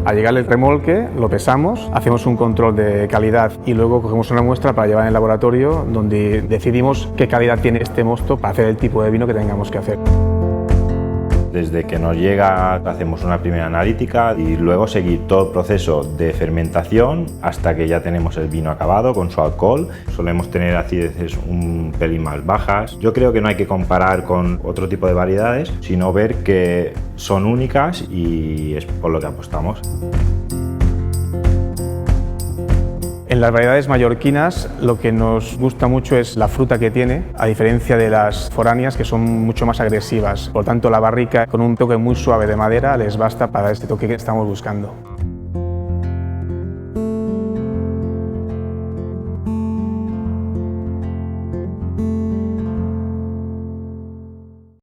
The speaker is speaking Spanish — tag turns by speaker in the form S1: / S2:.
S1: Al llegar el remolque lo pesamos, hacemos un control de calidad y luego cogemos una muestra para llevar en el laboratorio donde decidimos qué calidad tiene este mosto para hacer el tipo de vino que tengamos que hacer.
S2: Desde que nos llega hacemos una primera analítica y luego seguir todo el proceso de fermentación hasta que ya tenemos el vino acabado con su alcohol. Solemos tener acideces un pelín más bajas. Yo creo que no hay que comparar con otro tipo de variedades, sino ver que son únicas y es por lo que apostamos.
S1: En las variedades mallorquinas lo que nos gusta mucho es la fruta que tiene, a diferencia de las foráneas que son mucho más agresivas. Por tanto, la barrica con un toque muy suave de madera les basta para este toque que estamos buscando.